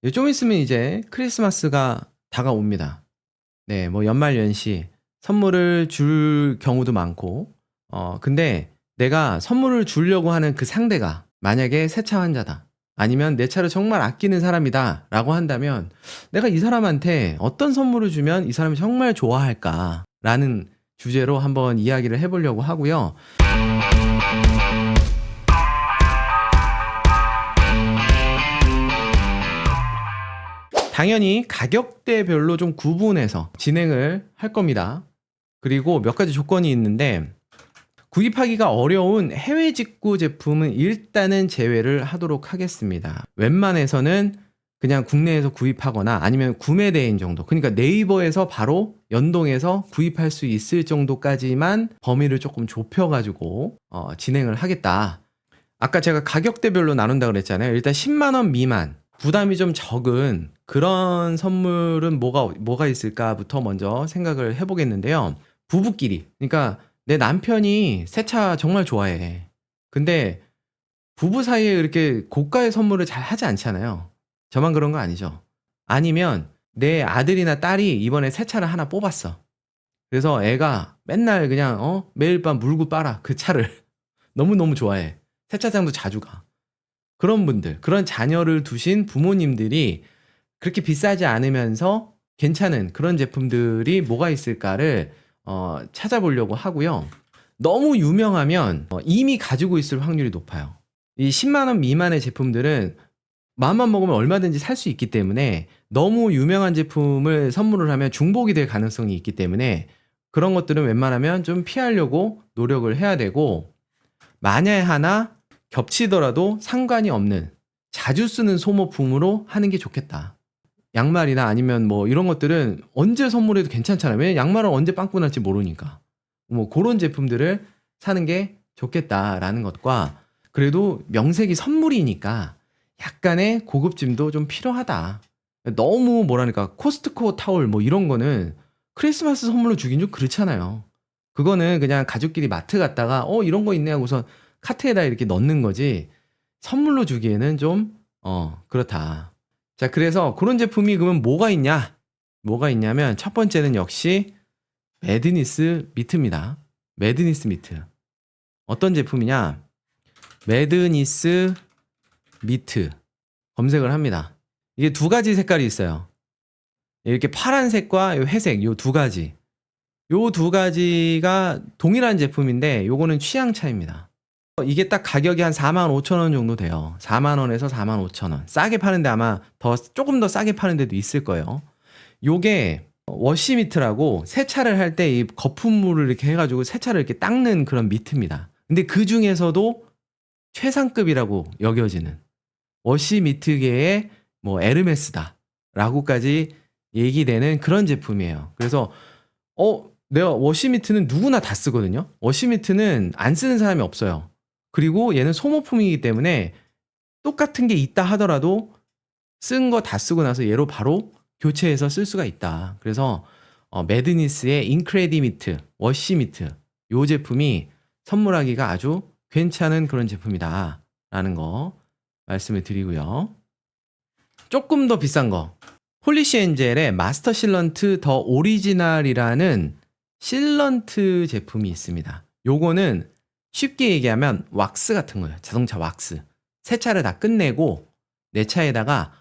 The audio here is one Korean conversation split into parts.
좀 있으면 이제 크리스마스가 다가옵니다. 네, 뭐 연말 연시 선물을 줄 경우도 많고, 근데 내가 선물을 주려고 하는 그 상대가 만약에 새 차 환자다. 아니면 내 차를 정말 아끼는 사람이다. 라고 한다면 내가 이 사람한테 어떤 선물을 주면 이 사람이 정말 좋아할까? 라는 주제로 한번 이야기를 해보려고 하고요. 당연히 가격대별로 좀 구분해서 진행을 할 겁니다. 그리고 몇 가지 조건이 있는데 구입하기가 어려운 해외 직구 제품은 일단은 제외를 하도록 하겠습니다. 웬만해서는 그냥 국내에서 구입하거나 아니면 구매 대행 정도, 그러니까 네이버에서 바로 연동해서 구입할 수 있을 정도까지만 범위를 조금 좁혀가지고 진행을 하겠다. 아까 제가 가격대별로 나눈다 그랬잖아요. 일단 10만 원 미만, 부담이 좀 적은 그런 선물은 뭐가 있을까부터 먼저 생각을 해보겠는데요. 부부끼리, 그러니까 내 남편이 새 차 정말 좋아해. 근데 부부 사이에 이렇게 고가의 선물을 잘 하지 않잖아요. 저만 그런 거 아니죠. 아니면 내 아들이나 딸이 이번에 새 차를 하나 뽑았어. 그래서 애가 맨날 그냥 매일 밤 물고 빨아 그 차를. 너무너무 좋아해. 세차장도 자주 가. 그런 분들, 그런 자녀를 두신 부모님들이 그렇게 비싸지 않으면서 괜찮은 그런 제품들이 뭐가 있을까를 찾아보려고 하고요. 너무 유명하면 이미 가지고 있을 확률이 높아요. 이 10만 원 미만의 제품들은 마음만 먹으면 얼마든지 살 수 있기 때문에 너무 유명한 제품을 선물을 하면 중복이 될 가능성이 있기 때문에 그런 것들은 웬만하면 좀 피하려고 노력을 해야 되고, 만약에 하나 겹치더라도 상관이 없는 자주 쓰는 소모품으로 하는 게 좋겠다. 양말이나 아니면 뭐 이런 것들은 언제 선물해도 괜찮잖아요. 왜냐면 양말은 언제 빵꾸 날지 모르니까. 뭐 그런 제품들을 사는 게 좋겠다라는 것과, 그래도 명색이 선물이니까 약간의 고급짐도 좀 필요하다. 너무 뭐라니까 코스트코 타올 뭐 이런 거는 크리스마스 선물로 주긴 좀 그렇잖아요. 그거는 그냥 가족끼리 마트 갔다가 이런 거 있네 하고서 카트에다 이렇게 넣는 거지, 선물로 주기에는 좀 그렇다. 자, 그래서 그런 제품이 그러면 뭐가 있냐면 첫 번째는 역시 매드니스 미트입니다. 매드니스 미트. 어떤 제품이냐? 매드니스 미트 검색을 합니다. 이게 두 가지 색깔이 있어요. 이렇게 파란색과 회색, 요 두 가지. 요 두 가지가 동일한 제품인데 요거는 취향 차이입니다. 이게 딱 가격이 한 45,000원 정도 돼요. 4만원에서 45,000원. 싸게 파는데 아마 조금 더 싸게 파는 데도 있을 거예요. 요게 워시미트라고 세차를 할 때 이 거품물을 이렇게 해가지고 세차를 이렇게 닦는 그런 미트입니다. 근데 그 중에서도 최상급이라고 여겨지는 워시미트계의 뭐 에르메스다 라고까지 얘기되는 그런 제품이에요. 그래서 내가 워시미트는 누구나 다 쓰거든요. 워시미트는 안 쓰는 사람이 없어요. 그리고 얘는 소모품이기 때문에 똑같은 게 있다 하더라도 쓴 거 다 쓰고 나서 얘로 바로 교체해서 쓸 수가 있다. 그래서 매드니스의 인크레디미트, 워시미트 요 제품이 선물하기가 아주 괜찮은 그런 제품이다 라는 거 말씀을 드리고요. 조금 더 비싼 거, 폴리시엔젤의 마스터 실런트 더 오리지널이라는 실런트 제품이 있습니다. 요거는 쉽게 얘기하면 왁스 같은 거예요. 자동차 왁스. 세차를 다 끝내고 내 차에다가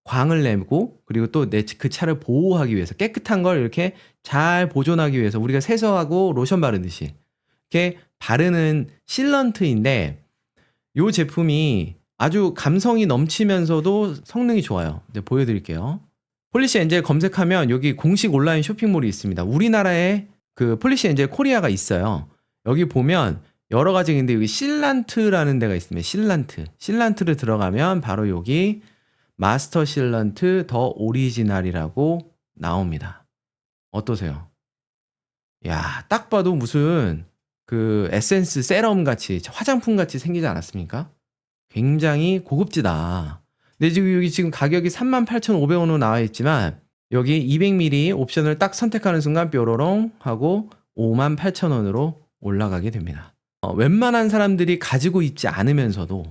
광을 내고, 그리고 또 그 차를 보호하기 위해서 깨끗한 걸 이렇게 잘 보존하기 위해서 우리가 세수하고 로션 바르듯이 이렇게 바르는 실런트인데, 요 제품이 아주 감성이 넘치면서도 성능이 좋아요. 이제 보여드릴게요. 폴리시 엔젤 검색하면 여기 공식 온라인 쇼핑몰이 있습니다. 우리나라에 그 폴리시 엔젤 코리아가 있어요. 여기 보면 여러 가지 있는데 여기 실란트라는 데가 있습니다. 실란트를 들어가면 바로 여기 마스터 실런트 더 오리지널이라고 나옵니다. 어떠세요? 야, 딱 봐도 무슨 그 에센스 세럼 같이, 화장품 같이 생기지 않았습니까? 굉장히 고급지다. 근데 지금 여기 가격이 38,500원으로 나와 있지만 여기 200ml 옵션을 딱 선택하는 순간 뾰로롱 하고 58,000원으로 올라가게 됩니다. 웬만한 사람들이 가지고 있지 않으면서도,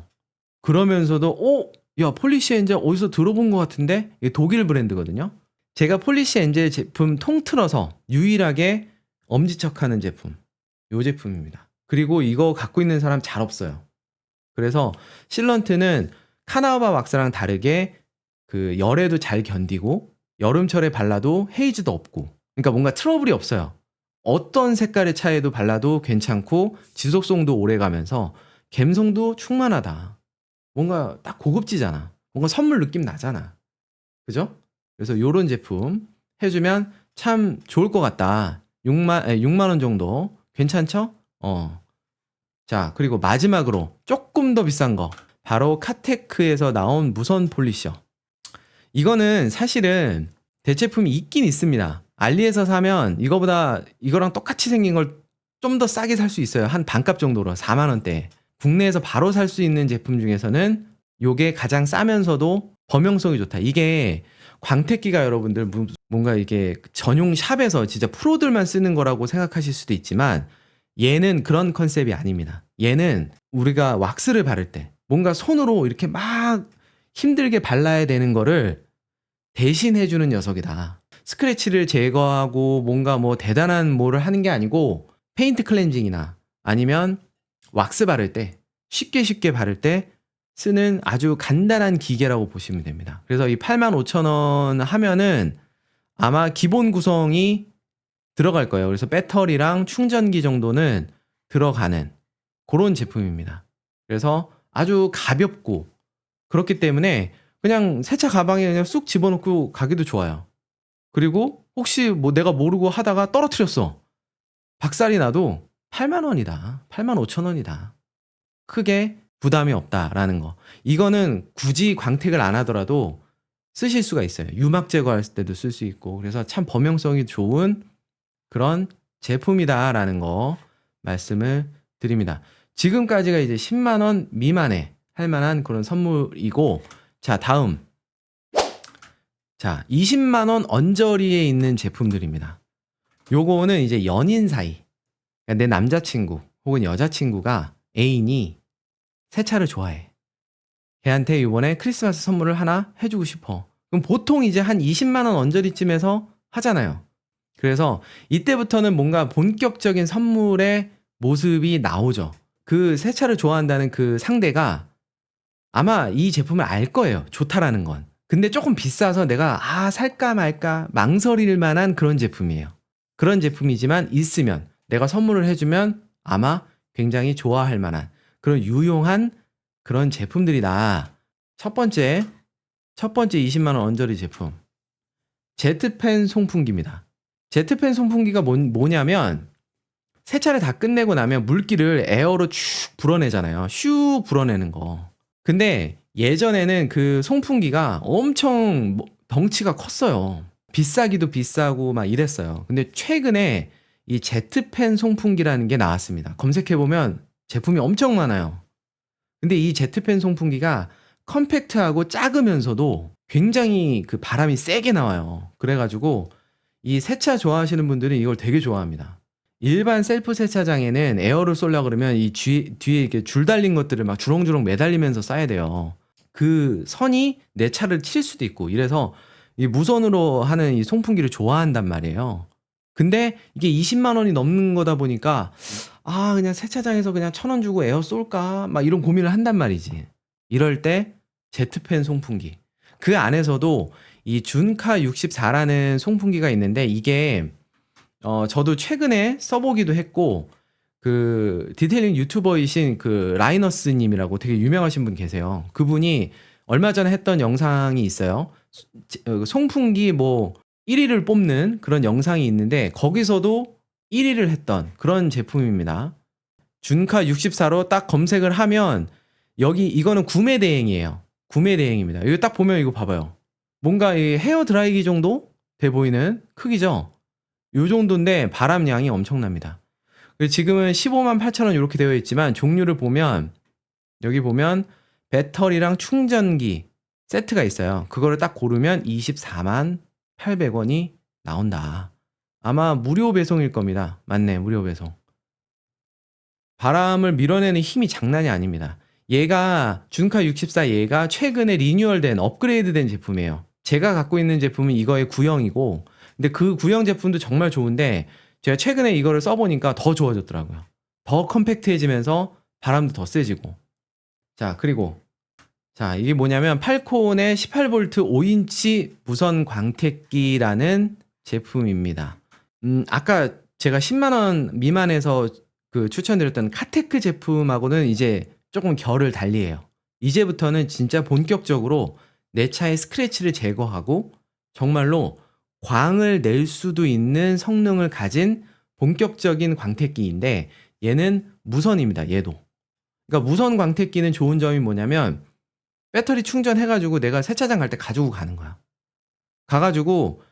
그러면서도 야, 폴리시 엔젤 어디서 들어본 것 같은데? 이게 독일 브랜드거든요. 제가 폴리시 엔젤 제품 통틀어서 유일하게 엄지척하는 제품. 요 제품입니다. 그리고 이거 갖고 있는 사람 잘 없어요. 그래서 실런트는 카나바 왁스랑 다르게 그 열에도 잘 견디고 여름철에 발라도 헤이즈도 없고, 그러니까 뭔가 트러블이 없어요. 어떤 색깔의 차에도 발라도 괜찮고 지속성도 오래 가면서 감성도 충만하다. 뭔가 딱 고급지잖아. 뭔가 선물 느낌 나잖아. 그죠? 그래서 요런 제품 해주면 참 좋을 것 같다. 6만 원 정도 괜찮죠? 자, 그리고 마지막으로 조금 더 비싼 거, 바로 카테크에서 나온 무선 폴리셔. 이거는 사실은 대체품이 있긴 있습니다. 알리에서 사면 이거랑 똑같이 생긴 걸 좀 더 싸게 살 수 있어요. 한 반값 정도로 4만 원대. 국내에서 바로 살 수 있는 제품 중에서는 요게 가장 싸면서도 범용성이 좋다. 이게 광택기가 여러분들 뭔가 이게 전용 샵에서 진짜 프로들만 쓰는 거라고 생각하실 수도 있지만, 얘는 그런 컨셉이 아닙니다. 얘는 우리가 왁스를 바를 때 뭔가 손으로 이렇게 막 힘들게 발라야 되는 거를 대신 해주는 녀석이다. 스크래치를 제거하고 뭔가 뭐 대단한 뭐를 하는 게 아니고, 페인트 클렌징이나 아니면 왁스 바를 때 쉽게 바를 때 쓰는 아주 간단한 기계라고 보시면 됩니다. 그래서 이 85,000원 하면은 아마 기본 구성이 들어갈 거예요. 그래서 배터리랑 충전기 정도는 들어가는 그런 제품입니다. 그래서 아주 가볍고, 그렇기 때문에 그냥 세차 가방에 그냥 쑥 집어넣고 가기도 좋아요. 그리고 혹시 뭐 내가 모르고 하다가 떨어뜨렸어. 박살이 나도 8만 원이다. 85,000원이다. 크게 부담이 없다라는 거. 이거는 굳이 광택을 안 하더라도 쓰실 수가 있어요. 유막 제거할 때도 쓸 수 있고, 그래서 참 범용성이 좋은 그런 제품이다라는 거 말씀을 드립니다. 지금까지가 이제 10만 원 미만에 할 만한 그런 선물이고, 자, 다음. 자, 20만 원 언저리에 있는 제품들입니다. 요거는 이제 연인 사이, 그러니까 내 남자친구 혹은 여자친구가 애인이 세차를 좋아해. 걔한테 이번에 크리스마스 선물을 하나 해주고 싶어. 그럼 보통 이제 한 20만 원 언저리쯤에서 하잖아요. 그래서 이때부터는 뭔가 본격적인 선물의 모습이 나오죠. 그 세차를 좋아한다는 그 상대가 아마 이 제품을 알 거예요. 좋다라는 건. 근데 조금 비싸서 내가 살까 말까 망설일 만한 그런 제품이에요. 그런 제품이지만 있으면, 내가 선물을 해주면 아마 굉장히 좋아할 만한 그런 유용한 그런 제품들이다. 첫 번째 20만 원 언저리 제품. 제트펜 송풍기입니다. 제트펜 송풍기가 뭐냐면, 세차를 다 끝내고 나면 물기를 에어로 쭉 불어내잖아요. 슉 불어내는 거. 근데 예전에는 그 송풍기가 엄청 덩치가 컸어요. 비싸기도 비싸고 막 이랬어요. 근데 최근에 이 제트펜 송풍기라는 게 나왔습니다. 검색해보면 제품이 엄청 많아요. 근데 이 제트펜 송풍기가 컴팩트하고 작으면서도 굉장히 그 바람이 세게 나와요. 그래가지고 이 세차 좋아하시는 분들은 이걸 되게 좋아합니다. 일반 셀프 세차장에는 에어를 쏠려 그러면 이 뒤에 이렇게 줄 달린 것들을 막 주렁주렁 매달리면서 싸야 돼요. 그 선이 내 차를 칠 수도 있고, 이래서 이 무선으로 하는 이 송풍기를 좋아한단 말이에요. 근데 이게 20만 원이 넘는 거다 보니까 그냥 세차장에서 그냥 1,000원 주고 에어 쏠까? 막 이런 고민을 한단 말이지. 이럴 때 제트펜 송풍기. 그 안에서도 이 준카 64라는 송풍기가 있는데, 이게 저도 최근에 써보기도 했고, 그 디테일링 유튜버이신 그 라이너스 님이라고 되게 유명하신 분 계세요. 그분이 얼마 전에 했던 영상이 있어요. 송풍기 뭐 1위를 뽑는 그런 영상이 있는데, 거기서도 1위를 했던 그런 제품입니다. 준카 64로 딱 검색을 하면 이거는 구매 대행이에요. 구매 대행입니다. 이거 딱 보면 이거 봐봐요. 뭔가 이 헤어 드라이기 정도 돼 보이는 크기죠. 요 정도인데 바람량이 엄청납니다. 지금은 15만 8천원 이렇게 되어 있지만, 종류를 보면 여기 보면 배터리랑 충전기 세트가 있어요. 그거를 딱 고르면 24만 800원이 나온다. 아마 무료 배송일 겁니다. 맞네, 무료 배송. 바람을 밀어내는 힘이 장난이 아닙니다. 얘가 준카 64 얘가 최근에 리뉴얼된 업그레이드된 제품이에요. 제가 갖고 있는 제품은 이거의 구형이고, 근데 그 구형 제품도 정말 좋은데 제가 최근에 이거를 써보니까 더 좋아졌더라고요. 더 컴팩트해지면서 바람도 더 세지고. 자, 그리고 자, 이게 뭐냐면 팔콘의 18V 5인치 무선 광택기라는 제품입니다. 아까 제가 10만 원 미만에서 그 추천드렸던 카테크 제품하고는 이제 조금 결을 달리해요. 이제부터는 진짜 본격적으로 내 차의 스크래치를 제거하고 정말로 광을 낼 수도 있는 성능을 가진 본격적인 광택기인데 얘는 무선입니다. 얘도. 그러니까 무선 광택기는 좋은 점이 뭐냐면 배터리 충전해가지고 내가 세차장 갈 때 가지고 가는 거야. 가가지고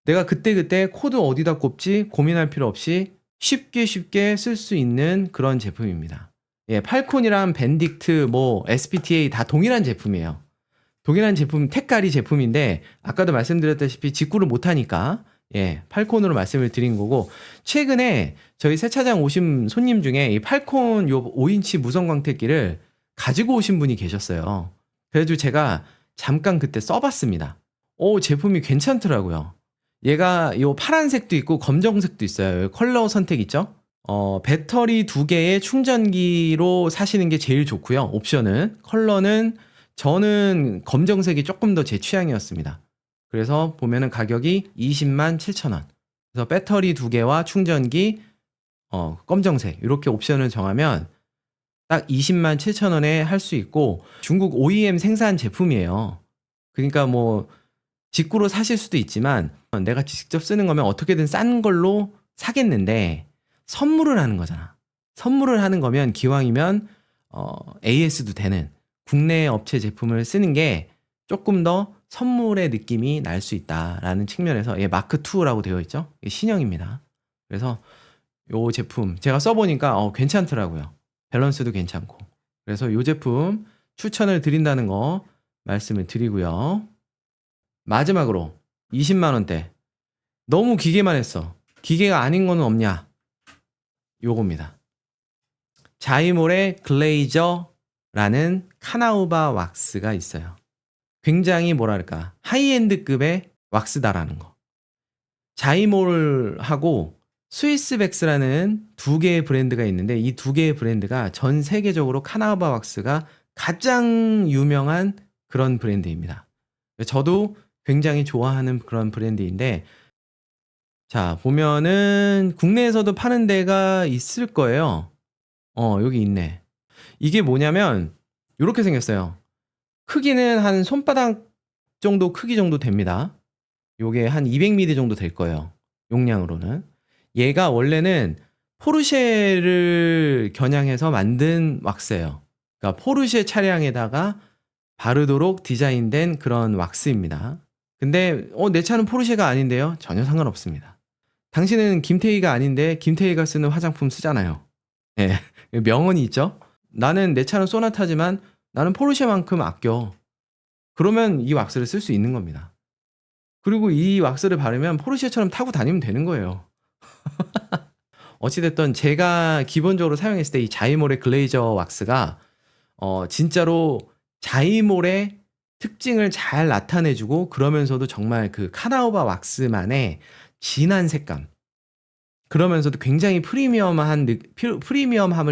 내가 그때그때 코드 어디다 꼽지 고민할 필요 없이 쉽게 쓸 수 있는 그런 제품입니다. 예, 팔콘이랑 밴딕트, 뭐 SPTA 다 동일한 제품이에요. 동일한 제품, 택가리 제품인데 아까도 말씀드렸다시피 직구를 못하니까 예, 팔콘으로 말씀을 드린 거고, 최근에 저희 세차장 오신 손님 중에 이 팔콘 요 5인치 무선 광택기를 가지고 오신 분이 계셨어요. 그래가지고 제가 잠깐 그때 써봤습니다. 제품이 괜찮더라고요. 얘가 요 파란색도 있고 검정색도 있어요. 컬러 선택 있죠? 배터리 2개의 충전기로 사시는 게 제일 좋고요. 옵션은. 컬러는 저는 검정색이 조금 더 제 취향이었습니다. 그래서 보면은 가격이 20만 7천 원. 그래서 배터리 2개와 충전기 검정색 이렇게 옵션을 정하면 딱 20만 7천 원에 할 수 있고, 중국 OEM 생산 제품이에요. 그러니까 뭐 직구로 사실 수도 있지만 내가 직접 쓰는 거면 어떻게든 싼 걸로 사겠는데 선물을 하는 거잖아. 선물을 하는 거면 기왕이면 AS도 되는 국내 업체 제품을 쓰는 게 조금 더 선물의 느낌이 날 수 있다라는 측면에서, 예, 마크2라고 되어 있죠. 신형입니다. 그래서 요 제품 제가 써보니까 괜찮더라고요. 밸런스도 괜찮고. 그래서 요 제품 추천을 드린다는 거 말씀을 드리고요. 마지막으로 20만 원대. 너무 기계만 했어. 기계가 아닌 거는 없냐? 요겁니다. 자이몰의 글레이저라는 카나우바 왁스가 있어요. 굉장히 뭐랄까 하이엔드급의 왁스다라는 거. 자이몰하고 스위스백스라는 두 개의 브랜드가 있는데 이 두 개의 브랜드가 전 세계적으로 카나우바 왁스가 가장 유명한 그런 브랜드입니다. 저도 굉장히 좋아하는 그런 브랜드인데, 자 보면은 국내에서도 파는 데가 있을 거예요. 여기 있네. 이게 뭐냐면 이렇게 생겼어요. 크기는 한 손바닥 정도 크기 정도 됩니다. 요게 한 200ml 정도 될 거예요. 용량으로는. 얘가 원래는 포르쉐를 겨냥해서 만든 왁스예요. 그러니까 포르쉐 차량에다가 바르도록 디자인된 그런 왁스입니다. 근데 내 차는 포르쉐가 아닌데요? 전혀 상관없습니다. 당신은 김태희가 아닌데 김태희가 쓰는 화장품 쓰잖아요. 예, 명언이 있죠? 나는 내 차는 소나타지만 나는 포르쉐만큼 아껴. 그러면 이 왁스를 쓸 수 있는 겁니다. 그리고 이 왁스를 바르면 포르쉐처럼 타고 다니면 되는 거예요. 어찌됐든 제가 기본적으로 사용했을 때 이 자이몰의 글레이저 왁스가 진짜로 자이몰의 특징을 잘 나타내주고, 그러면서도 정말 그 카나우바 왁스만의 진한 색감, 그러면서도 굉장히 프리미엄함을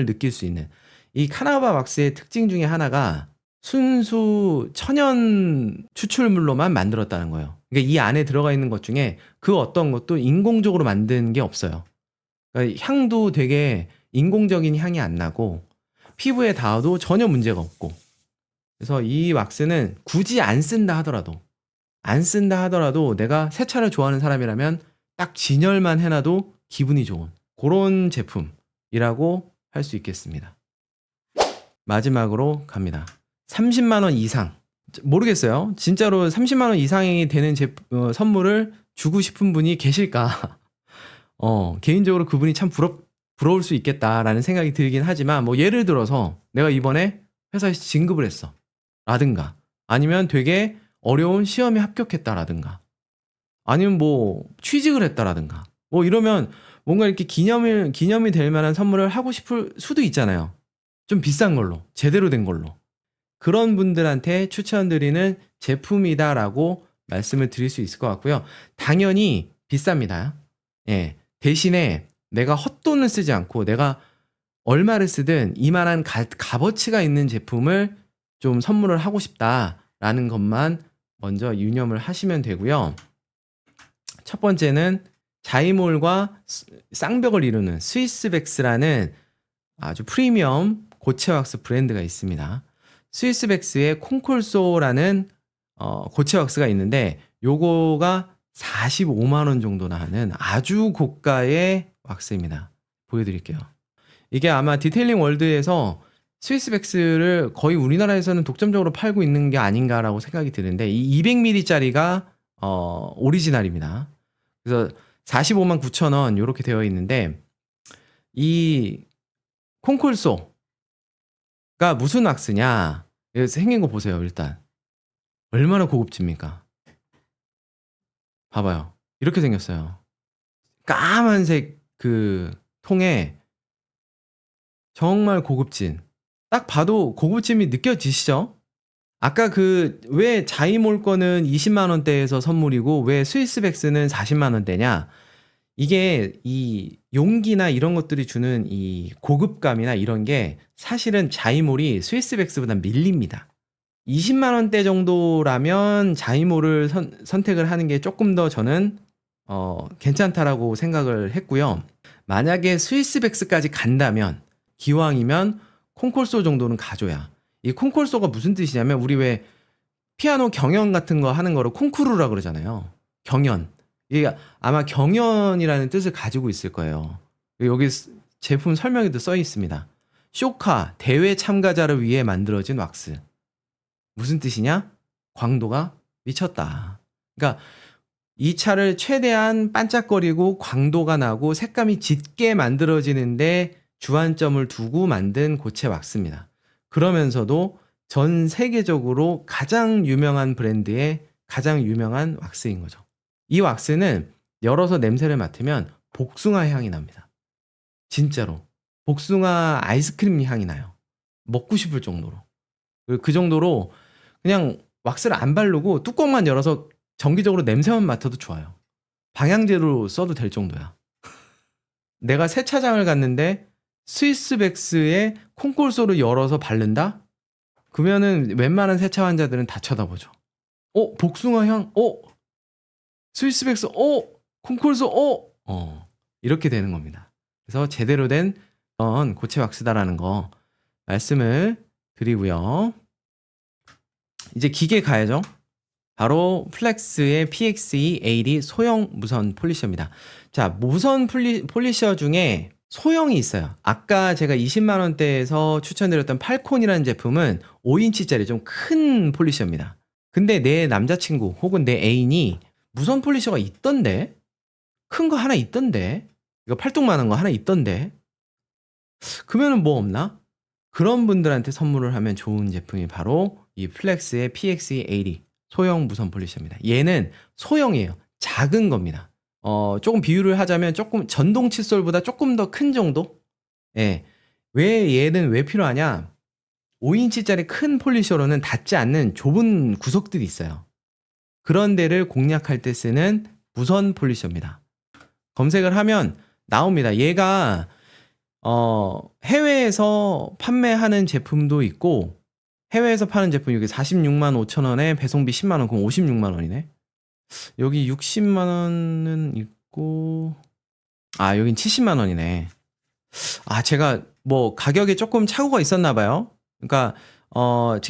느낄 수 있는 이 카나우바 왁스의 특징 중에 하나가 순수 천연 추출물로만 만들었다는 거예요. 그러니까 이 안에 들어가 있는 것 중에 그 어떤 것도 인공적으로 만든 게 없어요. 그러니까 향도 되게 인공적인 향이 안 나고 피부에 닿아도 전혀 문제가 없고, 그래서 이 왁스는 굳이 안 쓴다 하더라도 내가 세차를 좋아하는 사람이라면 딱 진열만 해놔도 기분이 좋은 그런 제품이라고 할 수 있겠습니다. 마지막으로 갑니다. 30만 원 이상. 모르겠어요. 진짜로 30만 원 이상이 되는 선물을 주고 싶은 분이 계실까? 개인적으로 그분이 참 부러울 수 있겠다라는 생각이 들긴 하지만, 뭐 예를 들어서 내가 이번에 회사에서 진급을 했어 라든가, 아니면 되게 어려운 시험에 합격했다라든가, 아니면 뭐 취직을 했다라든가, 뭐 이러면 뭔가 이렇게 기념이 될 만한 선물을 하고 싶을 수도 있잖아요. 좀 비싼 걸로, 제대로 된 걸로. 그런 분들한테 추천드리는 제품이다라고 말씀을 드릴 수 있을 것 같고요. 당연히 비쌉니다. 예. 대신에 내가 헛돈을 쓰지 않고 내가 얼마를 쓰든 이만한 값어치가 있는 제품을 좀 선물을 하고 싶다라는 것만 먼저 유념을 하시면 되고요. 첫 번째는 자이몰과 쌍벽을 이루는 스위스백스라는 아주 프리미엄 고체 왁스 브랜드가 있습니다. 스위스백스의 콩콜소라는 고체 왁스가 있는데 요거가 45만 원 정도나 하는 아주 고가의 왁스입니다. 보여드릴게요. 이게 아마 디테일링 월드에서 스위스백스를 거의 우리나라에서는 독점적으로 팔고 있는 게 아닌가라고 생각이 드는데 이 200ml짜리가 오리지널입니다. 그래서 45만 9천 원 이렇게 되어 있는데 이 콩콜소가 무슨 왁스냐? 여기서 생긴 거 보세요. 일단 얼마나 고급집니까? 봐봐요. 이렇게 생겼어요. 까만색 그 통에 정말 고급진. 딱 봐도 고급짐이 느껴지시죠? 아까 그 왜 자이몰 거는 20만 원대에서 선물이고 왜 스위스백스는 40만 원대냐? 이게 이 용기나 이런 것들이 주는 이 고급감이나 이런 게 사실은 자이몰이 스위스백스보다 밀립니다. 20만 원대 정도라면 자이몰을 선택을 하는 게 조금 더 저는 괜찮다라고 생각을 했고요. 만약에 스위스백스까지 간다면 기왕이면 콩콜소 정도는 가줘야. 이 콩콜소가 무슨 뜻이냐면 우리 왜 피아노 경연 같은 거 하는 거를 콩쿠르라 그러잖아요. 경연. 이게 아마 경연이라는 뜻을 가지고 있을 거예요. 여기 제품 설명에도 써 있습니다. 쇼카 대회 참가자를 위해 만들어진 왁스. 무슨 뜻이냐? 광도가 미쳤다. 그러니까 이 차를 최대한 반짝거리고 광도가 나고 색감이 짙게 만들어지는데 주안점을 두고 만든 고체 왁스입니다. 그러면서도 전 세계적으로 가장 유명한 브랜드의 가장 유명한 왁스인 거죠. 이 왁스는 열어서 냄새를 맡으면 복숭아 향이 납니다. 진짜로. 복숭아 아이스크림 향이 나요. 먹고 싶을 정도로. 그 정도로 그냥 왁스를 안 바르고 뚜껑만 열어서 정기적으로 냄새만 맡아도 좋아요. 방향제로 써도 될 정도야. 내가 세차장을 갔는데 스위스백스에 콩콜소를 열어서 바른다? 그러면은 웬만한 세차 환자들은 다 쳐다보죠. 복숭아 향? 스위스백스? 콩콜소? 이렇게 되는 겁니다. 그래서 제대로 된 고체 왁스다라는 거 말씀을 드리고요. 이제 기계 가야죠. 바로 플렉스의 PXE80 소형 무선 폴리셔입니다. 자, 무선 폴리셔 중에 소형이 있어요. 아까 제가 20만 원대에서 추천드렸던 팔콘이라는 제품은 5인치짜리 좀 큰 폴리셔입니다. 근데 내 남자친구 혹은 내 애인이 무선 폴리셔가 있던데? 큰 거 하나 있던데? 이거 팔뚝만한 거 하나 있던데? 그러면은 뭐 없나? 그런 분들한테 선물을 하면 좋은 제품이 바로 이 플렉스의 PXE80 소형 무선 폴리셔입니다. 얘는 소형이에요. 작은 겁니다. 조금 비유를 하자면 조금 전동 칫솔보다 조금 더 큰 정도? 예. 왜 얘는 왜 필요하냐? 5인치짜리 큰 폴리셔로는 닿지 않는 좁은 구석들이 있어요. 그런 데를 공략할 때 쓰는 무선 폴리셔입니다. 검색을 하면 나옵니다. 얘가 해외에서 판매하는 제품도 있고 해외에서 파는 제품 여기 46만 5천 원에 배송비 10만 원 그럼 56만 원이네. 여기 60만 원은 있고 여긴 70만 원이네. 제가 뭐 가격에 조금 착오가 있었나 봐요. 그러니까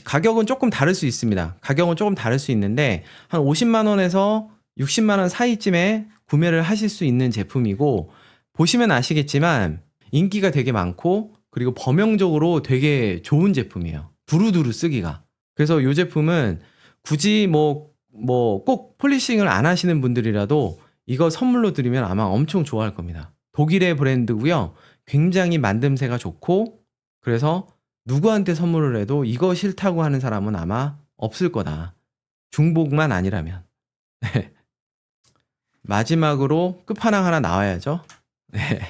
가격은 조금 다를 수 있습니다. 가격은 조금 다를 수 있는데 한 50만 원에서 60만 원 사이쯤에 구매를 하실 수 있는 제품이고 보시면 아시겠지만 인기가 되게 많고 그리고 범용적으로 되게 좋은 제품이에요. 두루두루 쓰기가. 그래서 이 제품은 굳이 뭐 꼭 폴리싱을 안 하시는 분들이라도 이거 선물로 드리면 아마 엄청 좋아할 겁니다. 독일의 브랜드고요. 굉장히 만듦새가 좋고 그래서 누구한테 선물을 해도 이거 싫다고 하는 사람은 아마 없을 거다. 중복만 아니라면. 네. 마지막으로 끝판왕 하나 나와야죠. 네.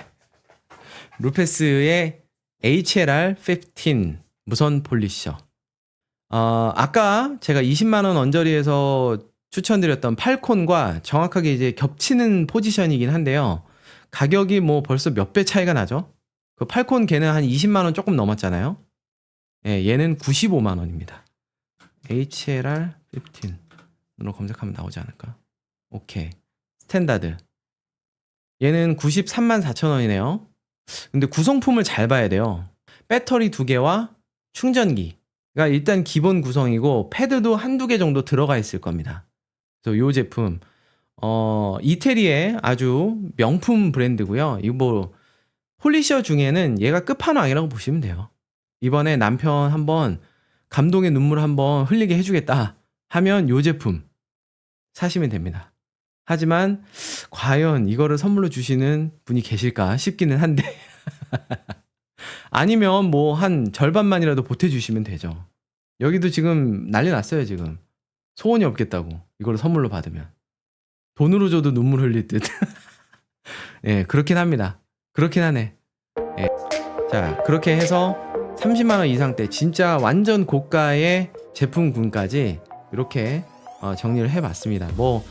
루페스의 HLR15 무선 폴리셔. 아까 제가 20만원 언저리에서 추천드렸던 팔콘과 정확하게 이제 겹치는 포지션이긴 한데요. 가격이 뭐 벌써 몇 배 차이가 나죠? 그 팔콘 걔는 한 20만원 조금 넘었잖아요. 예, 얘는 95만원입니다. HLR 15으로 검색하면 나오지 않을까? 오케이. 스탠다드. 얘는 93만 4천원이네요. 근데 구성품을 잘 봐야 돼요. 배터리 2개와 충전기가 일단 기본 구성이고 패드도 한두 개 정도 들어가 있을 겁니다. 그래서 이 제품 이태리의 아주 명품 브랜드고요. 이거 뭐 폴리셔 중에는 얘가 끝판왕이라고 보시면 돼요. 이번에 남편 한번 감동의 눈물 한번 흘리게 해주겠다 하면 이 제품 사시면 됩니다. 하지만 과연 이거를 선물로 주시는 분이 계실까 싶기는 한데 아니면 뭐 한 절반만이라도 보태주시면 되죠. 여기도 지금 난리 났어요. 지금 소원이 없겠다고 이걸 선물로 받으면 돈으로 줘도 눈물 흘릴 듯. 예, 그렇긴 합니다. 그렇긴 하네. 예. 자, 그렇게 해서 30만원 이상대 진짜 완전 고가의 제품군까지 이렇게 정리를 해봤습니다. 뭐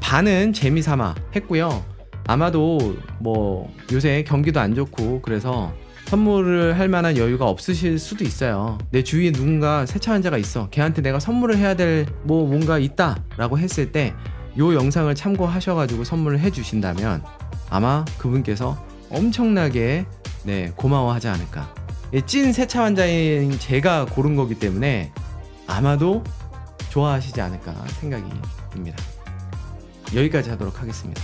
반은 재미삼아 했고요. 아마도 뭐 요새 경기도 안 좋고 그래서 선물을 할 만한 여유가 없으실 수도 있어요. 내 주위에 누군가 세차 환자가 있어. 걔한테 내가 선물을 해야 될 뭐 뭔가 있다 라고 했을 때 요 영상을 참고하셔가지고 선물을 해주신다면 아마 그분께서 엄청나게 고마워하지 않을까. 찐 세차 환자인 제가 고른 거기 때문에 아마도 좋아하시지 않을까 생각이 듭니다. 여기까지 하도록 하겠습니다.